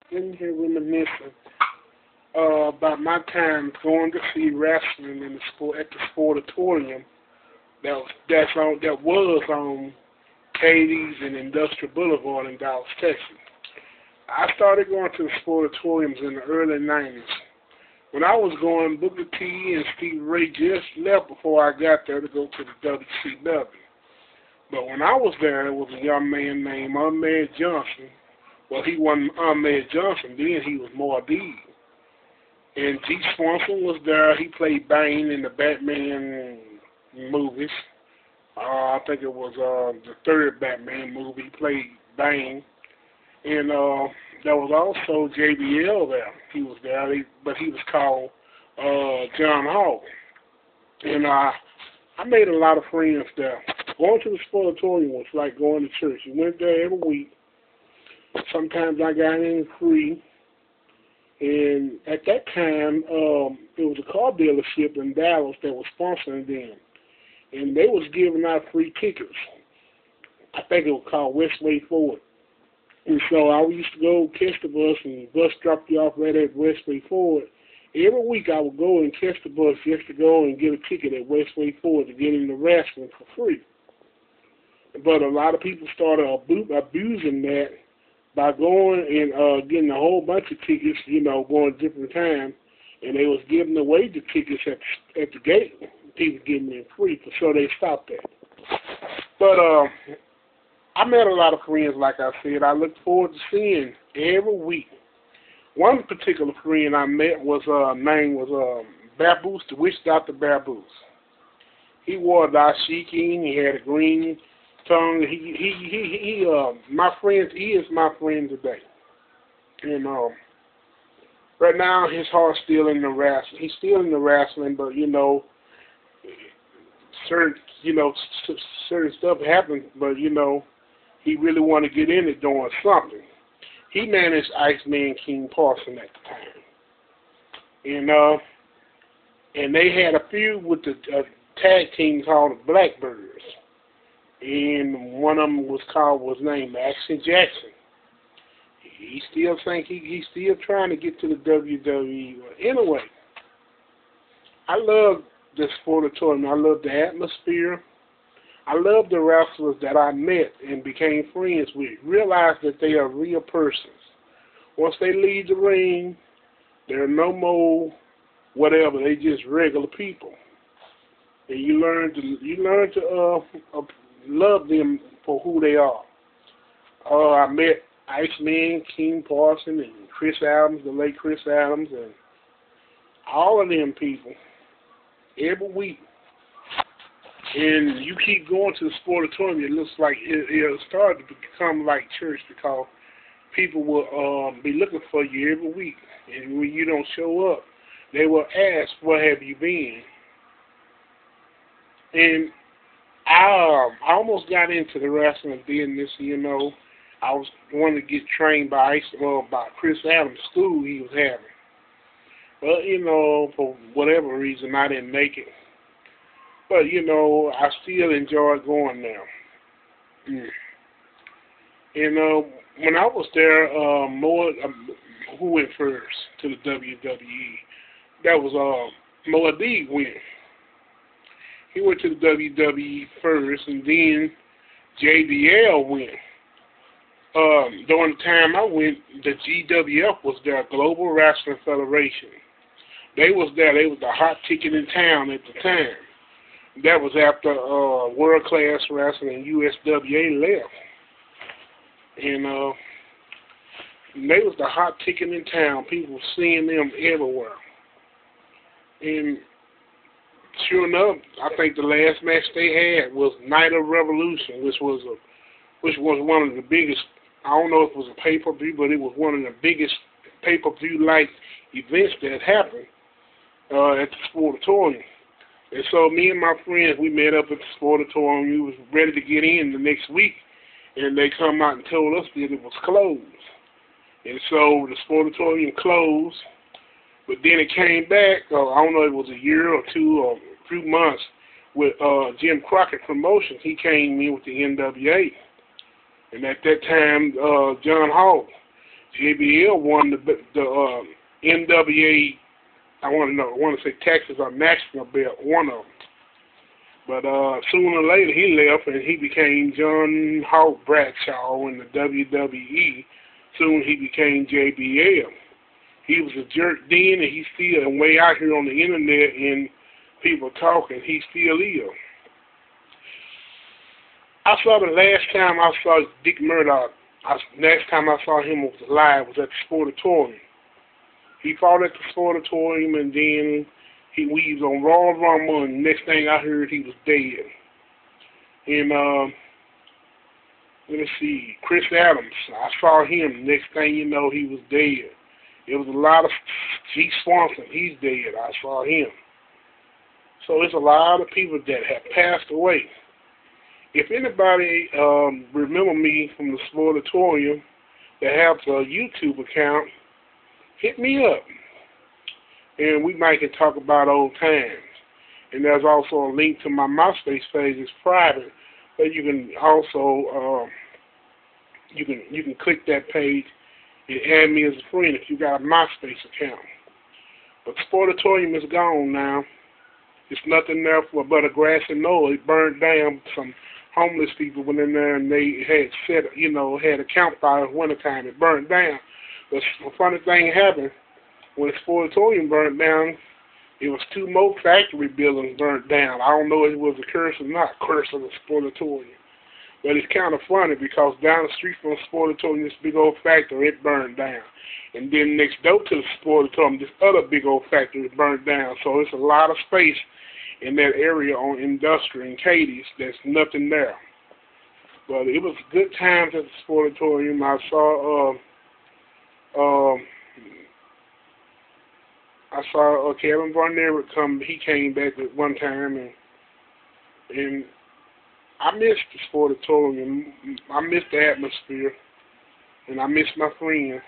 In here reminiscing about my time going to see wrestling in the sport at the Sportatorium that was on Katie's and Industrial Boulevard in Dallas, Texas. I started going to the Sportatoriums in the early '90s. When I was going, Booker T and Steve Ray just left before I got there to go to the WCW. But when I was there, there was a young man named Ahmed Johnson. Well, he wasn't Ahmed Johnson then, he was Mardee. And G. Swanson was there. He played Bane in the Batman movies. I think it was the third Batman movie. He played Bane. And there was also JBL there. He was there, but he was called John Hall. And I made a lot of friends there. Going to the Sportatorium was like going to church. You went there every week. Sometimes I got in free. And at that time, there was a car dealership in Dallas that was sponsoring them. And they was giving out free tickets. I think it was called Westway Ford. And so I used to go catch the bus, and the bus dropped you off right at Westway Ford. Every week I would go and catch the bus just to go and get a ticket at Westway Ford to get into wrestling for free. But a lot of people started abusing that by going and getting a whole bunch of tickets, going at different times, and they was giving away the tickets at the gate. People getting them free, so they stopped that. But I met a lot of friends, like I said. I look forward to seeing every week. One particular friend I met was name was Baboose, the Witch Doctor Baboose. He wore a dashiki, and he had a green tongue. He is my friend today. And right now his heart's still in the wrestling. He's still in the wrestling, but certain stuff happened, but he really wanted to get in it doing something. He managed Iceman King Parson at the time. And they had a feud with the tag team called the Blackbirds. And one of them was named Action Jackson. He still think he's still trying to get to the WWE. Anyway, I love the Sportatorium. I love the atmosphere. I love the wrestlers that I met and became friends with. Realize that they are real persons. Once they leave the ring, they're no more whatever. They just regular people. And you learn to love them for who they are. I met Iceman, King Parson, and Chris Adams, the late Chris Adams, and all of them people every week. And you keep going to the Sportatorium, it looks like it'll start to become like church because people will be looking for you every week. And when you don't show up, they will ask, where have you been? And I almost got into the wrestling business, I was wanting to get trained by Chris Adams' school he was having. But, for whatever reason, I didn't make it. But, I still enjoy going now. And when I was there, who went first to the WWE? That was Mardee went. He went to the WWE first, and then JBL went. During the time I went, the GWF was there, Global Wrestling Federation. They was there. They was the hot ticket in town at the time. That was after World Class Wrestling and USWA left. And they was the hot ticket in town. People were seeing them everywhere. And sure enough, I think the last match they had was Night of Revolution, which was one of the biggest. I don't know if it was a pay-per-view, but it was one of the biggest pay-per-view like events that happened at the Sportatorium. And so me and my friends, we met up at the Sportatorium. We was ready to get in the next week, and they come out and told us that it was closed. And so the Sportatorium closed, but then it came back. I don't know, it was a year or two or a few months with Jim Crockett Promotions. He came in with the NWA. And at that time, John Hall. JBL won the NWA. I want to say Texas or National belt, one of them. But sooner or later he left and he became John Hawk Bradshaw in the WWE. Soon he became JBL. He was a jerk then, and he still, and way out here on the internet and people talking, he still is. I saw the last time I saw Dick Murdoch, last time I saw him was alive was at the Sportatorium. He fought at the Sportatorium, and then we was on Raw Rumble, and next thing I heard, he was dead. And let me see, Chris Adams, I saw him. Next thing you know, he was dead. It was a lot of G. Swanson, he's dead. I saw him. So it's a lot of people that have passed away. If anybody remember me from the Sportatorium that has a YouTube account, hit me up. And we might can talk about old times. And there's also a link to my MySpace page. It's private, but you can also you can click that page and add me as a friend if you got a MySpace account. But Sportatorium is gone now. It's nothing there but a grassy knoll. It burned down. Some homeless people went in there and they had had a campfire in wintertime. It burned down. But a funny thing happened. When the Sportatorium burned down, it was 2 more factory buildings burnt down. I don't know if it was a curse or not, curse of the Sportatorium. But it's kind of funny because down the street from the Sportatorium, this big old factory, it burned down. And then next door to the Sportatorium, this other big old factory burned down. So it's a lot of space in that area on Industrial and Katie's. There's nothing there. But it was good times at the Sportatorium. I saw Kevin Barnett would come. He came back at one time, and I missed the Sportatorium. I missed the atmosphere, and I missed my friends.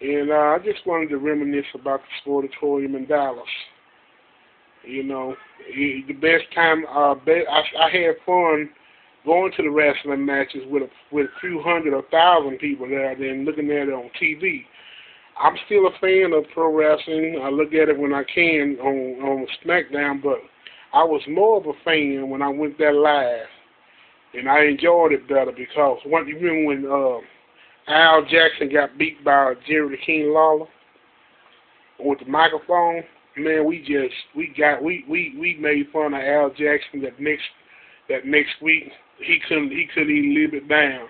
And I just wanted to reminisce about the Sportatorium in Dallas. You know, the best time. I had fun going to the wrestling matches with a few hundred or 1,000 people there, then looking at it on TV. I'm still a fan of pro wrestling. I look at it when I can on SmackDown, but I was more of a fan when I went there live, and I enjoyed it better because you remember when Al Jackson got beat by Jerry the King Lawler with the microphone? Man, we made fun of Al Jackson that next week. He couldn't even live it down.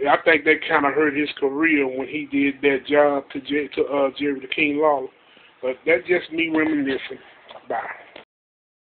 I think that kind of hurt his career when he did that job to Jerry the King Lawler. But that's just me reminiscing. Bye.